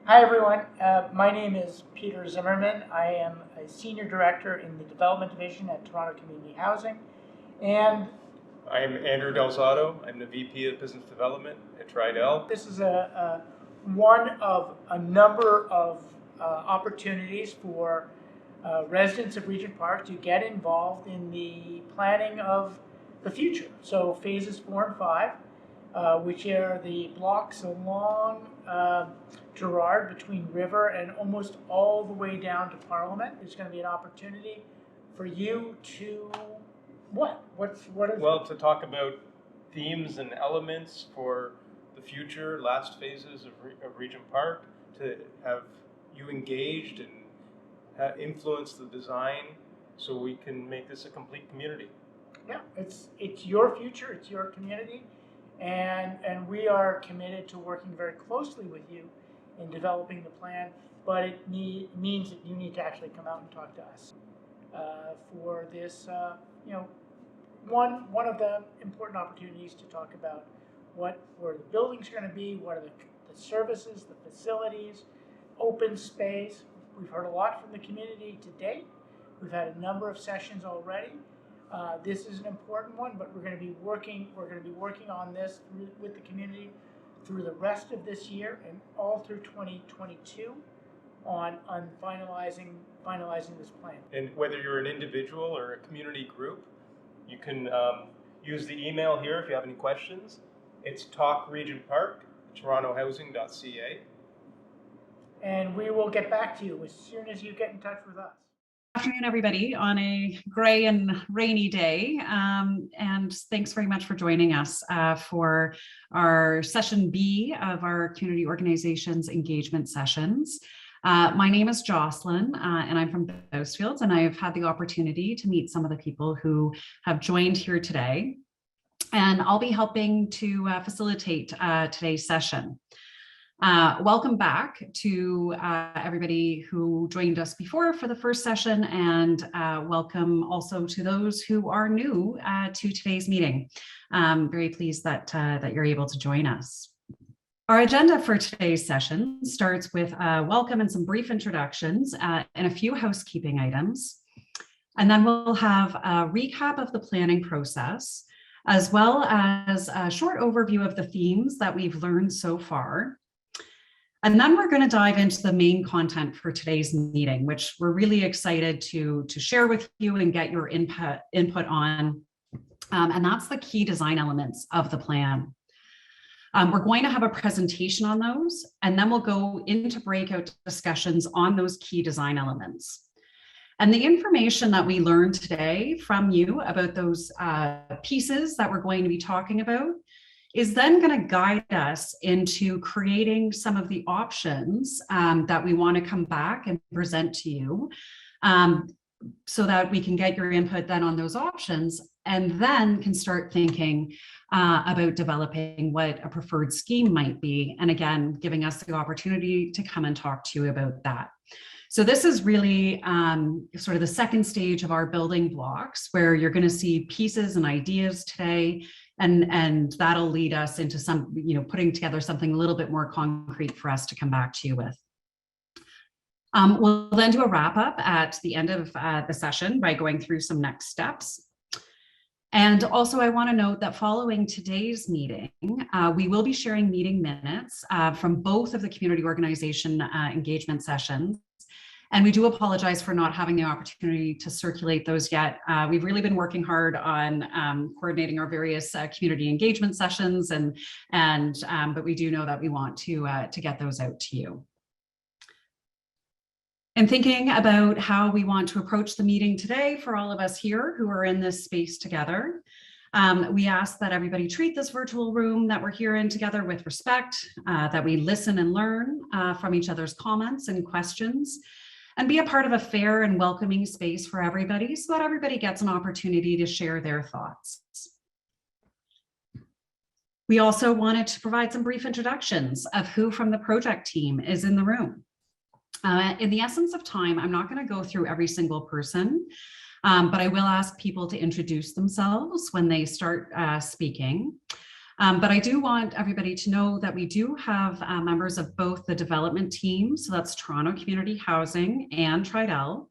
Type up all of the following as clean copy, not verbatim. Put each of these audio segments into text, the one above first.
Hi everyone, my name is Peter Zimmerman. I am a Senior Director in the Development Division at Toronto Community Housing, and I'm Andrew Delzato. I'm the VP of Business Development at Tridel. this is one of a number of opportunities for residents of Regent Park to get involved in the planning of the future. So phases 4 and 5, which are the blocks along Gerrard between River and almost all the way down to Parliament. There's going to be an opportunity for you to To talk about themes and elements for the future last phases of Regent Park, to have you engaged and influence the design so we can make this a complete community. Yeah, it's your future, it's your community, and we are committed to working very closely with you in developing the plan, but it means that you need to actually come out and talk to us for this, one of the important opportunities to talk about where the buildings are going to be, what are the services, the facilities, open space. We've heard a lot from the community to date. We've had a number of sessions already. This is an important one, but we're going to be working on this with the community through the rest of this year and all through 2022 on finalizing this plan. And whether you're an individual or a community group, you can use the email here if you have any questions. It's talkregentpark@torontohousing.ca. And we will get back to you as soon as you get in touch with us. Good afternoon, everybody, on a gray and rainy day. And thanks very much for joining us for our session B of our community organizations engagement sessions. My name is Jocelyn, and I'm from Bousfields, and I've had the opportunity to meet some of the people who have joined here today. And I'll be helping to facilitate today's session. Welcome back to everybody who joined us before for the first session, and welcome also to those who are new to today's meeting. I'm very pleased that you're able to join us. Our agenda for today's session starts with a welcome and some brief introductions and a few housekeeping items. And then we'll have a recap of the planning process, as well as a short overview of the themes that we've learned so far. And then we're going to dive into the main content for today's meeting, which we're really excited to share with you and get your input on. And that's the key design elements of the plan. We're going to have a presentation on those, and then we'll go into breakout discussions on those key design elements. And the information that we learned today from you about those pieces that we're going to be talking about is then going to guide us into creating some of the options that we want to come back and present to you, so that we can get your input then on those options, and then can start thinking about developing what a preferred scheme might be. And again, giving us the opportunity to come and talk to you about that. So this is really sort of the second stage of our building blocks, where you're going to see pieces and ideas today, and that'll lead us into some, putting together something a little bit more concrete for us to come back to you with. We'll then do a wrap up at the end of the session by going through some next steps. And also, I want to note that following today's meeting, we will be sharing meeting minutes from both of the community organization engagement sessions. And we do apologize for not having the opportunity to circulate those yet. We've really been working hard on coordinating our various community engagement sessions, but we do know that we want to get those out to you. And thinking about how we want to approach the meeting today for all of us here who are in this space together, we ask that everybody treat this virtual room that we're here in together with respect, that we listen and learn from each other's comments and questions, and be a part of a fair and welcoming space for everybody, so that everybody gets an opportunity to share their thoughts. We also wanted to provide some brief introductions of who from the project team is in the room. In the essence of time, I'm not going to go through every single person, but I will ask people to introduce themselves when they start speaking. But I do want everybody to know that we do have members of both the development team, so that's Toronto Community Housing and Tridel,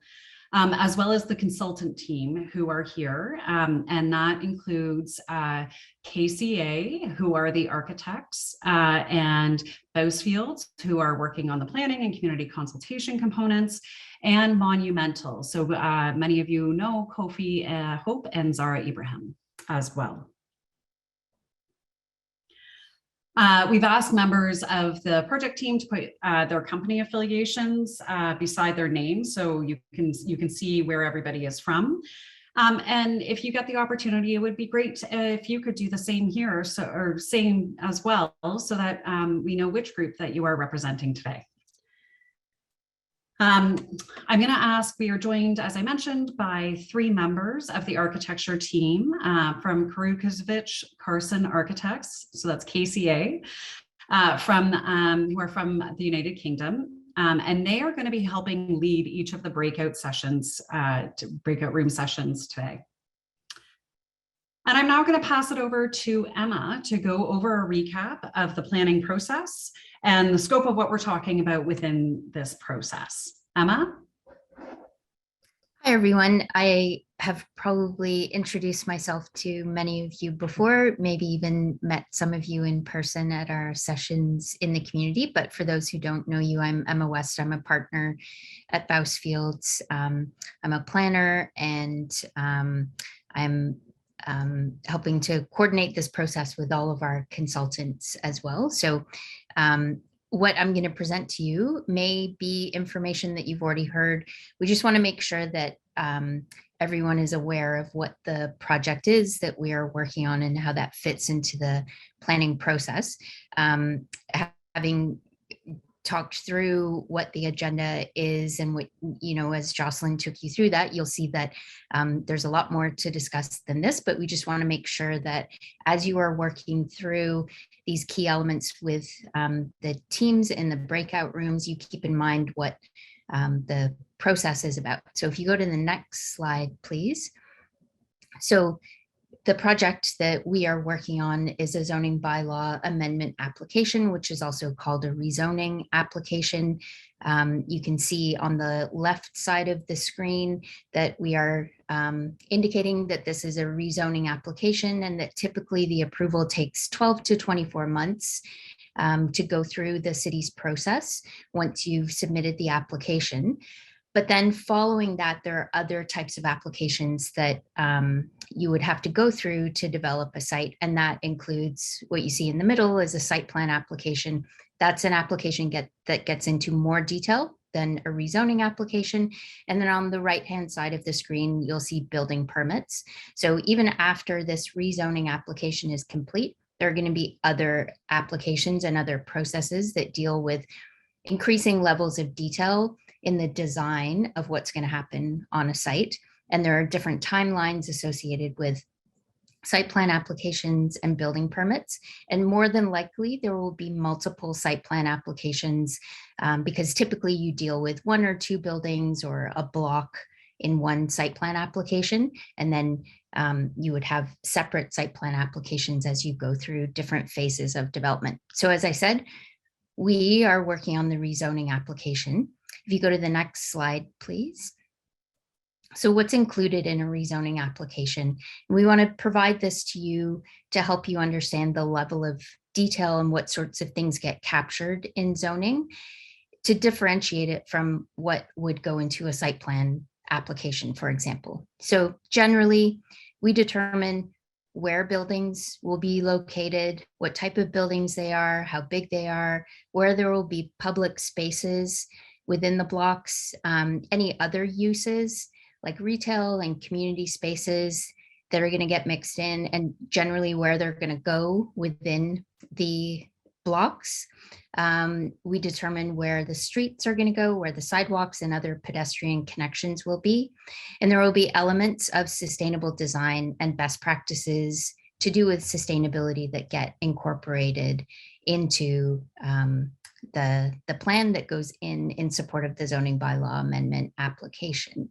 as well as the consultant team who are here. And that includes KCA, who are the architects, and Bousfields, who are working on the planning and community consultation components, and Monumental. So many of you know Kofi Hope and Zara Ibrahim as well. We've asked members of the project team to put their company affiliations beside their names, so you can see where everybody is from. And if you get the opportunity, it would be great if you could do the same here, or same as well, so that we know which group that you are representing today. I'm going to ask, we are joined, as I mentioned, by 3 members of the architecture team from Karakusevic Carson Architects, so that's KCA, who are from the United Kingdom, and they are going to be helping lead each of the breakout room sessions today. And I'm now going to pass it over to Emma to go over a recap of the planning process and the scope of what we're talking about within this process. Emma? Hi, everyone. I have probably introduced myself to many of you before, maybe even met some of you in person at our sessions in the community. But for those who don't know you, I'm Emma West. I'm a partner at Bousfields. I'm a planner, and I'm helping to coordinate this process with all of our consultants as well. So what I'm going to present to you may be information that you've already heard. We just want to make sure that everyone is aware of what the project is that we are working on and how that fits into the planning process. Having talked through what the agenda is and what, as Jocelyn took you through that, you'll see that there's a lot more to discuss than this, but we just want to make sure that as you are working through these key elements with the teams in the breakout rooms, you keep in mind what the process is about. So if you go to the next slide, please. So the project that we are working on is a zoning bylaw amendment application, which is also called a rezoning application. You can see on the left side of the screen that we are indicating that this is a rezoning application, and that typically the approval takes 12 to 24 months to go through the city's process once you've submitted the application. But then following that, there are other types of applications that you would have to go through to develop a site. And that includes what you see in the middle is a site plan application. That's an application that gets into more detail than a rezoning application. And then on the right-hand side of the screen, you'll see building permits. So even after this rezoning application is complete, there are going to be other applications and other processes that deal with increasing levels of detail in the design of what's going to happen on a site. And there are different timelines associated with site plan applications and building permits. And more than likely, there will be multiple site plan applications because typically you deal with 1 or 2 buildings or a block in one site plan application. And then you would have separate site plan applications as you go through different phases of development. So as I said, we are working on the rezoning application. If you go to the next slide, please. So what's included in a rezoning application? We want to provide this to you to help you understand the level of detail and what sorts of things get captured in zoning to differentiate it from what would go into a site plan application, for example. So generally, we determine where buildings will be located, what type of buildings they are, how big they are, where there will be public spaces within the blocks, any other uses like retail and community spaces that are going to get mixed in, and generally where they're going to go within the blocks. We determine where the streets are going to go, where the sidewalks and other pedestrian connections will be. And there will be elements of sustainable design and best practices to do with sustainability that get incorporated into the plan that goes in support of the zoning bylaw amendment application.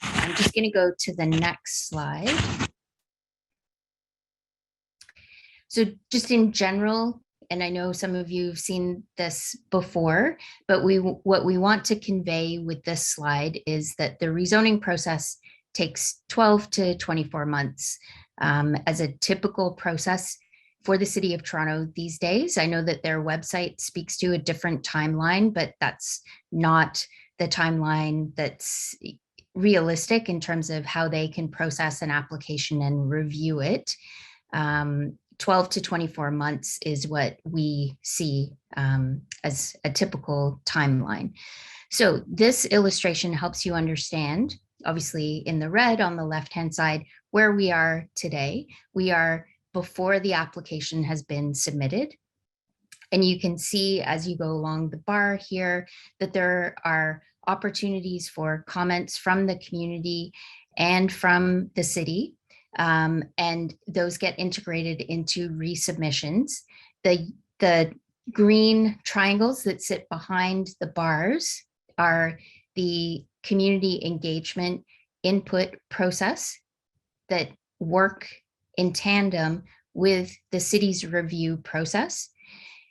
I'm just going to go to the next slide. So just in general, and I know some of you have seen this before, but what we want to convey with this slide is that the rezoning process takes 12 to 24 months as a typical process for the City of Toronto these days. I know that their website speaks to a different timeline, but that's not the timeline that's realistic in terms of how they can process an application and review it. 12 to 24 months is what we see as a typical timeline. So this illustration helps you understand, obviously in the red on the left-hand side, where we are today. We are before the application has been submitted. And you can see as you go along the bar here that there are opportunities for comments from the community and from the city. And those get integrated into resubmissions. The green triangles that sit behind the bars are the community engagement input process that work in tandem with the city's review process.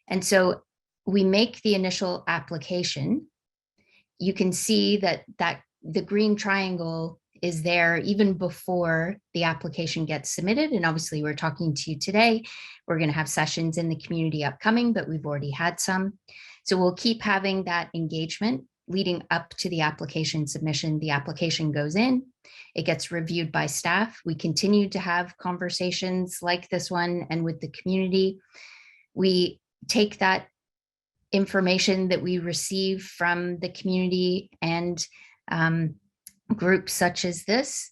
And so we make the initial application. You can see that the green triangle is there even before the application gets submitted. And obviously we're talking to you today. We're going to have sessions in the community upcoming, but we've already had some. So we'll keep having that engagement leading up to the application submission. The application goes in, it gets reviewed by staff. We continue to have conversations like this one and with the community. We take that information that we receive from the community and groups such as this,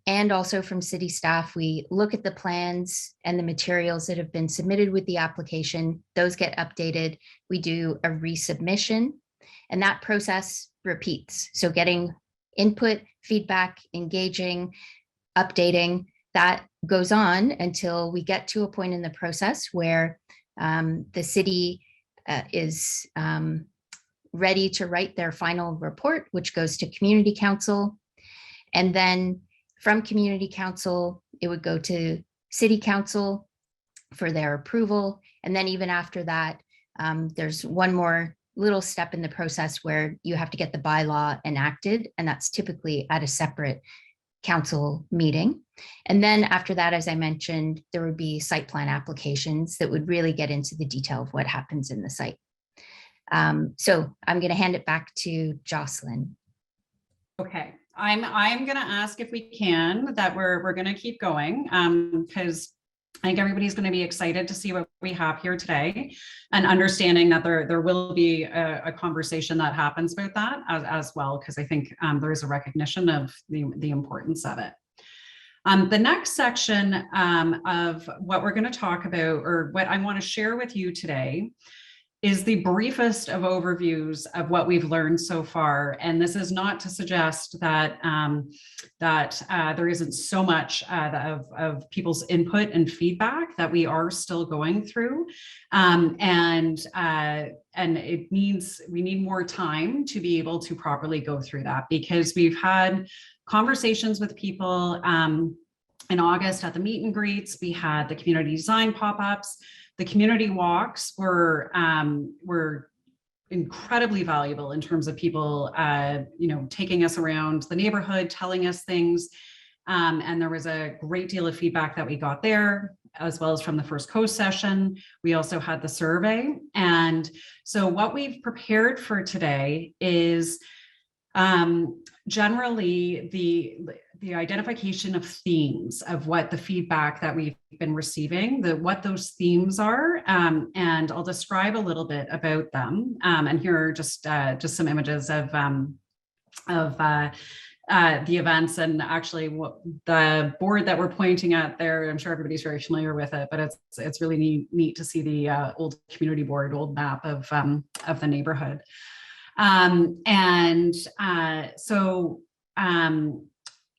and also from city staff. We look at the plans and the materials that have been submitted with the application. Those get updated. We do a resubmission, and that process repeats. So getting input, feedback, engaging, updating, that goes on until we get to a point in the process where the city is ready to write their final report, which goes to community council. And then from community council, it would go to city council for their approval. And then even after that, there's one more little step in the process where you have to get the bylaw enacted, and that's typically at a separate council meeting. And then after that, as I mentioned, there would be site plan applications that would really get into the detail of what happens in the site. So I'm going to hand it back to Jocelyn. Okay, I'm going to ask if we can that we're going to keep going because I think everybody's going to be excited to see what we have here today, and understanding that there will be a conversation that happens about that as well, because I think there is a recognition of the importance of it. The next section of what we're going to talk about, or what I want to share with you today, is the briefest of overviews of what we've learned so far. And this is not to suggest that there isn't so much of people's input and feedback that we are still going through. And it means we need more time to be able to properly go through that, because we've had conversations with people in August at the meet and greets. We had the community design pop-ups. The community walks were incredibly valuable in terms of people, taking us around the neighborhood, telling us things. And there was a great deal of feedback that we got there, as well as from the First Coast session. We also had the survey. And so what we've prepared for today is generally the identification of themes of what the feedback that we've been receiving, what those themes are, and I'll describe a little bit about them. And here are just some images of the events, and actually what the board that we're pointing at there. I'm sure everybody's very familiar with it, but it's really neat to see the old community board, old map of the neighborhood.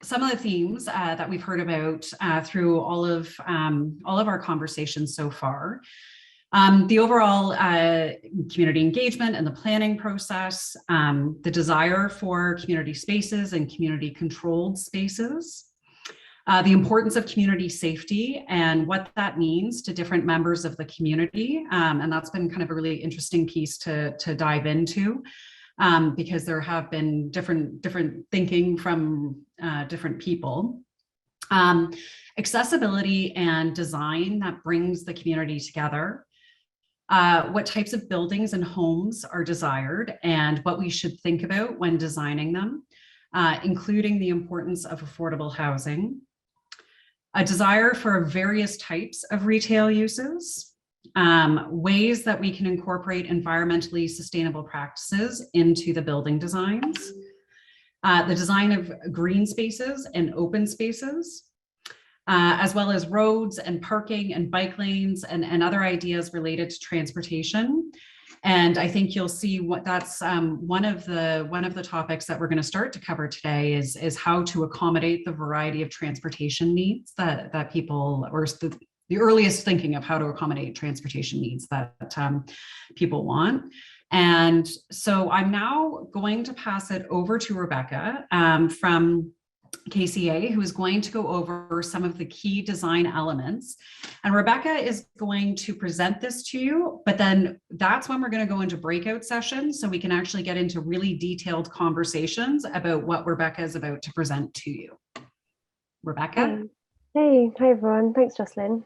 Some of the themes that we've heard about through all of our conversations so far, the overall community engagement and the planning process, the desire for community spaces and community controlled spaces, the importance of community safety and what that means to different members of the community. And that's been kind of a really interesting piece to dive into, because there have been different thinking from different people. Accessibility and design that brings the community together. What types of buildings and homes are desired and what we should think about when designing them, including the importance of affordable housing. A desire for various types of retail uses, ways that we can incorporate environmentally sustainable practices into the building designs, the design of green spaces and open spaces, as well as roads and parking and bike lanes and other ideas related to transportation. And I think you'll see what that's one of the topics that we're going to start to cover today is how to accommodate the variety of transportation needs that people, or the earliest thinking of how to accommodate transportation needs that people want. And so I'm now going to pass it over to Rebecca from KCA, who is going to go over some of the key design elements. And Rebecca is going to present this to you, but then that's when we're going to go into breakout sessions so we can actually get into really detailed conversations about what Rebecca is about to present to you. Rebecca? Hey, hi everyone. Thanks, Jocelyn.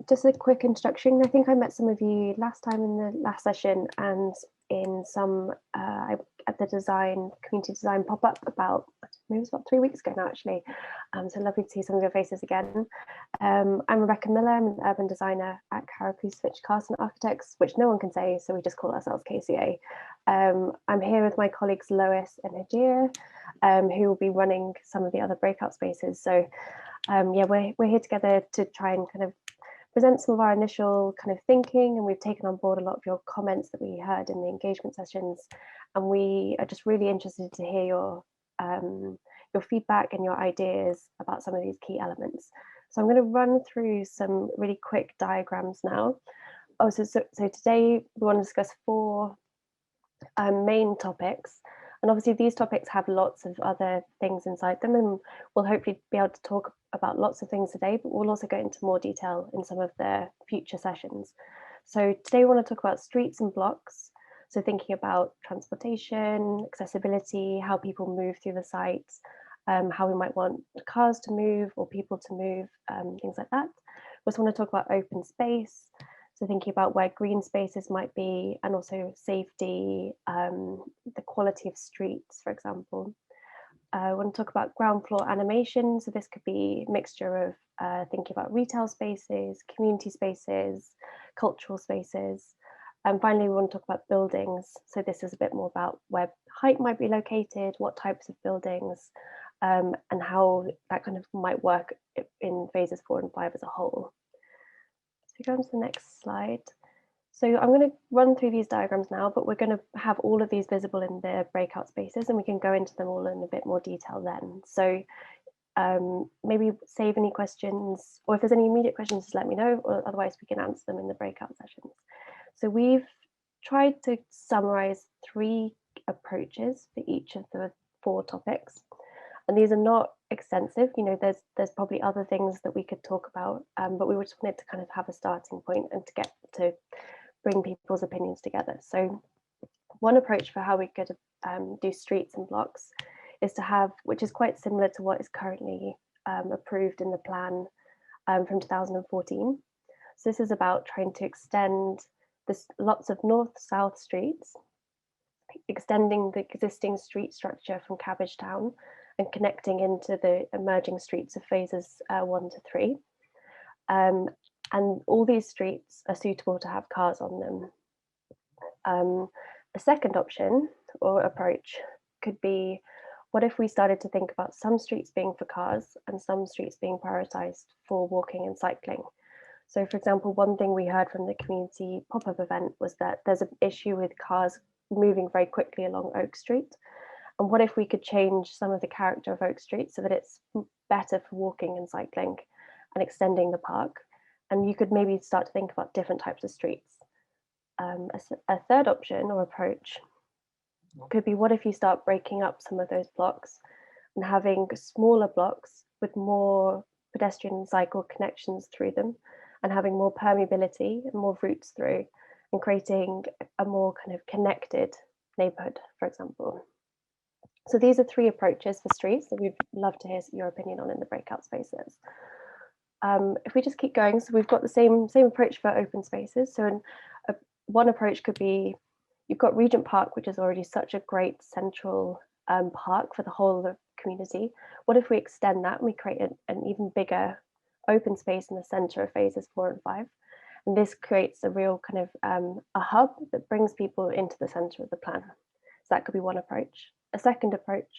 Just a quick introduction. I think I met some of you last time in the last session and in some at the community design pop-up maybe it was about 3 weeks ago now, actually. So lovely to see some of your faces again. I'm Rebecca Miller. I'm an urban designer at Karakusevic Carson Architects, which no one can say, so we just call ourselves KCA. I'm here with my colleagues Lois and Hajir, who will be running some of the other breakout spaces. So yeah, we're here together to try and kind of present some of our initial kind of thinking, and we've taken on board a lot of your comments that we heard in the engagement sessions, and we are just really interested to hear your feedback and your ideas about some of these key elements. So I'm going to run through some really quick diagrams now. Oh, so today we want to discuss 4 main topics, and obviously these topics have lots of other things inside them, and we'll hopefully be able to talk about lots of things today, but we'll also go into more detail in some of the future sessions. So today we want to talk about streets and blocks. So thinking about transportation, accessibility, how people move through the sites, how we might want cars to move or people to move, things like that. We also want to talk about open space. So thinking about where green spaces might be, and also safety, the quality of streets, for example. I want to talk about ground floor animation. So this could be a mixture of thinking about retail spaces, community spaces, cultural spaces. And finally, we want to talk about buildings. So this is a bit more about where height might be located, what types of buildings, and how that kind of might work in phases 4 and 5 as a whole. So we go on to the next slide. So I'm going to run through these diagrams now, but we're going to have all of these visible in the breakout spaces, and we can go into them all in a bit more detail then. So maybe save any questions, or if there's any immediate questions, just let me know, or otherwise we can answer them in the breakout sessions. So we've tried to summarize 3 approaches for each of the 4 topics. And these are not extensive, you know, there's probably other things that we could talk about, but we just wanted to kind of have a starting point and to get to bring people's opinions together. So one approach for how we could do streets and blocks is to have, which is quite similar to what is currently approved in the plan from 2014. So this is about trying to extend lots of north-south streets, extending the existing street structure from Cabbage Town and connecting into the emerging streets of phases 1 to 3. And all these streets are suitable to have cars on them. A second option or approach could be, what if we started to think about some streets being for cars and some streets being prioritized for walking and cycling? So for example, one thing we heard from the community pop-up event was that there's an issue with cars moving very quickly along Oak Street. And what if we could change some of the character of Oak Street so that it's better for walking and cycling and extending the park? And you could maybe start to think about different types of streets. A third option or approach could be, what if you start breaking up some of those blocks and having smaller blocks with more pedestrian and cycle connections through them, and having more permeability and more routes through, and creating a more kind of connected neighborhood, for example. So these are 3 approaches for streets that we'd love to hear your opinion on in the breakout spaces. If we just keep going, so we've got the same approach for open spaces. So one approach could be, you've got Regent Park, which is already such a great central park for the whole of the community. What if we extend that and we create an even bigger open space in the center of phases 4 and 5? And this creates a real kind of a hub that brings people into the center of the plan. So that could be one approach. A second approach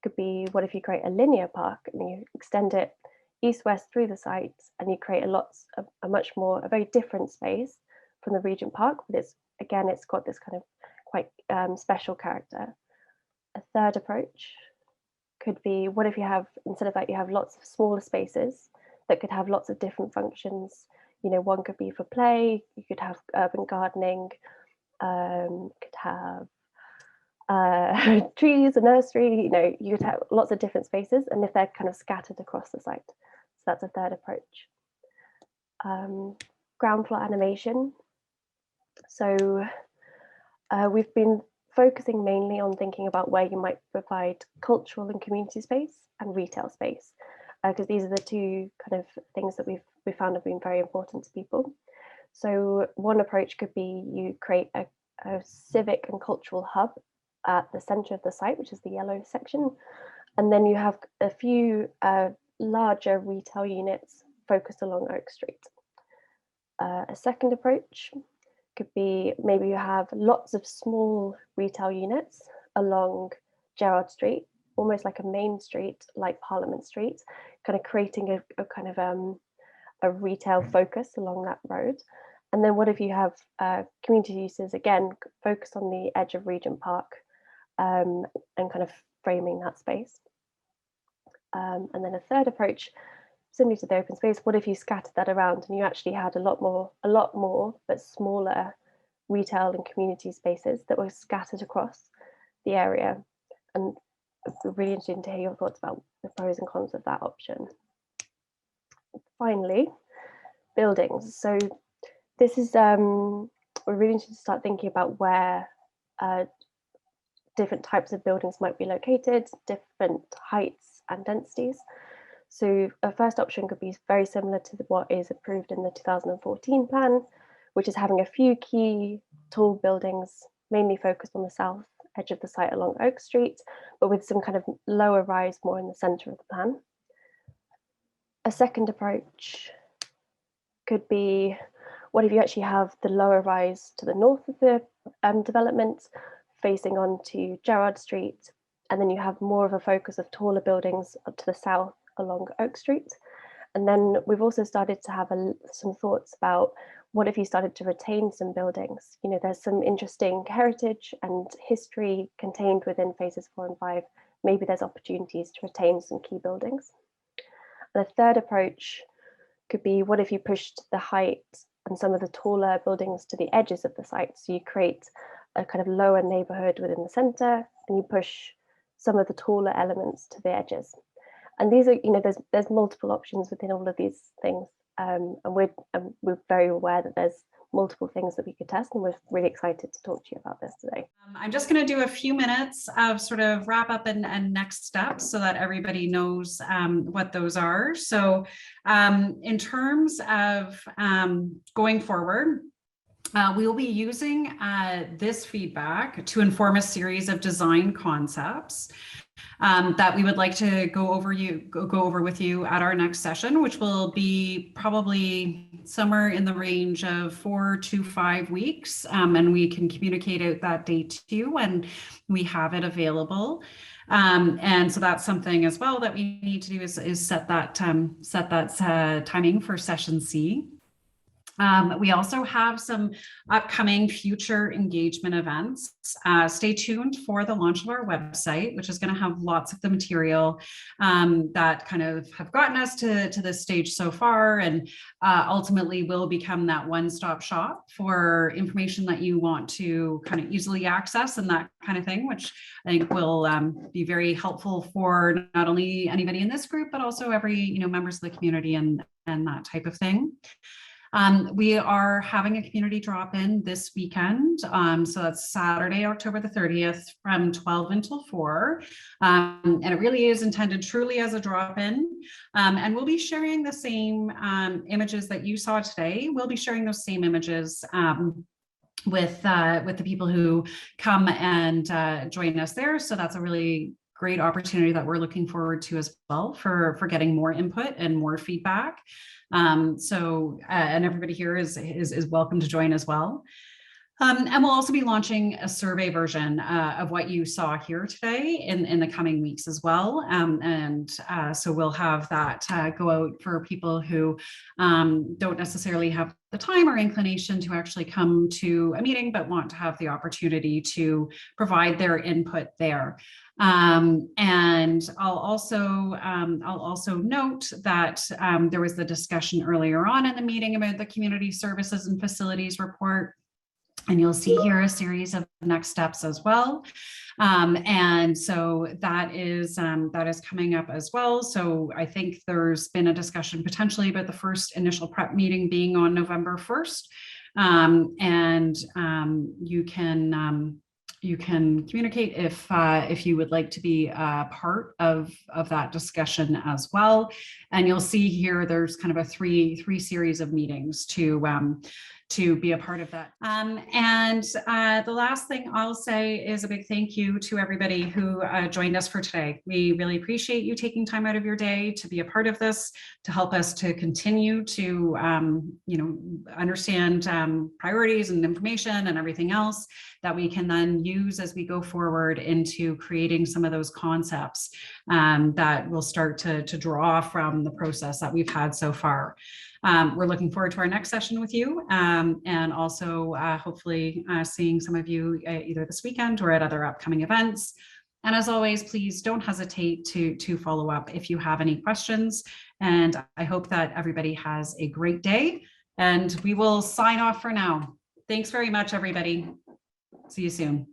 could be, what if you create a linear park and you extend it east-west through the site, and you create a very different space from the Regent Park, but it's got this kind of quite special character. A third approach could be, what if you have, instead of that, you have lots of smaller spaces that could have lots of different functions. You know, one could be for play, you could have urban gardening, could have trees, a nursery, you know, you could have lots of different spaces, and if they're kind of scattered across the site. So that's a third approach. Ground floor animation. So we've been focusing mainly on thinking about where you might provide cultural and community space and retail space, because these are the 2 kind of things that we found have been very important to people. So one approach could be, you create a civic and cultural hub at the center of the site, which is the yellow section, and then you have a few larger retail units focused along Oak Street. A second approach could be, maybe you have lots of small retail units along Gerrard Street, almost like a main street, like Parliament Street, kind of creating a kind of a retail focus along that road. And then what if you have community uses, again, focused on the edge of Regent Park, and kind of framing that space. And then a third approach, similar to the open space, what if you scattered that around and you actually had a lot more, but smaller retail and community spaces that were scattered across the area? And we're really interested to hear your thoughts about the pros and cons of that option. Finally, buildings. So this is, we're really interested to start thinking about where different types of buildings might be located, different heights and densities. So a first option could be very similar to what is approved in the 2014 plan, which is having a few key tall buildings, mainly focused on the south edge of the site along Oak Street, but with some kind of lower rise more in the center of the plan. A second approach could be, what if you actually have the lower rise to the north of the development, facing onto Gerrard Street, and then you have more of a focus of taller buildings up to the south along Oak Street. And then we've also started to have some thoughts about, what if you started to retain some buildings? You know, there's some interesting heritage and history contained within phases 4 and 5. Maybe there's opportunities to retain some key buildings. And a third approach could be, what if you pushed the height and some of the taller buildings to the edges of the site? So you create a kind of lower neighborhood within the center, and you push some of the taller elements to the edges. And these are, you know, there's multiple options within all of these things, and we're very aware that there's multiple things that we could test, and we're really excited to talk to you about this today. I'm just going to do a few minutes of sort of wrap up and next steps so that everybody knows what those are. So in terms of going forward, we will be using this feedback to inform a series of design concepts that we would like to go over with you at our next session, which will be probably somewhere in the range of 4 to 5 weeks, and we can communicate out that date to you when we have it available. And so that's something as well that we need to do is set that timing for session C. We also have some upcoming future engagement events. Stay tuned for the launch of our website, which is going to have lots of the material that kind of have gotten us to this stage so far, and ultimately will become that one-stop shop for information that you want to kind of easily access and that kind of thing, which I think will be very helpful for not only anybody in this group, but also every members of the community and that type of thing. We are having a community drop-in this weekend. So that's Saturday, October the 30th from 12 until 4. And it really is intended truly as a drop-in. And we'll be sharing the same images that you saw today. We'll be sharing those same images with the people who come and join us there. So that's a really great opportunity that we're looking forward to as well for getting more input and more feedback. And everybody here is welcome to join as well. And we'll also be launching a survey version of what you saw here today in the coming weeks as well. So we'll have that go out for people who don't necessarily have the time or inclination to actually come to a meeting, but want to have the opportunity to provide their input there. And I'll also note that there was the discussion earlier on in the meeting about the community services and facilities report. And you'll see here a series of next steps as well. And so that is coming up as well. So I think there's been a discussion potentially about the first initial prep meeting being on November 1st. You can communicate if you would like to be a part of that discussion as well. And you'll see here there's kind of a three series of meetings to be a part of that. The last thing I'll say is a big thank you to everybody who joined us for today. We really appreciate you taking time out of your day to be a part of this, to help us to continue to understand priorities and information and everything else that we can then use as we go forward into creating some of those concepts that will start to draw from the process that we've had so far. We're looking forward to our next session with you, and also hopefully seeing some of you either this weekend or at other upcoming events. And as always, please don't hesitate to follow up if you have any questions. And I hope that everybody has a great day, and we will sign off for now. Thanks very much, everybody. See you soon.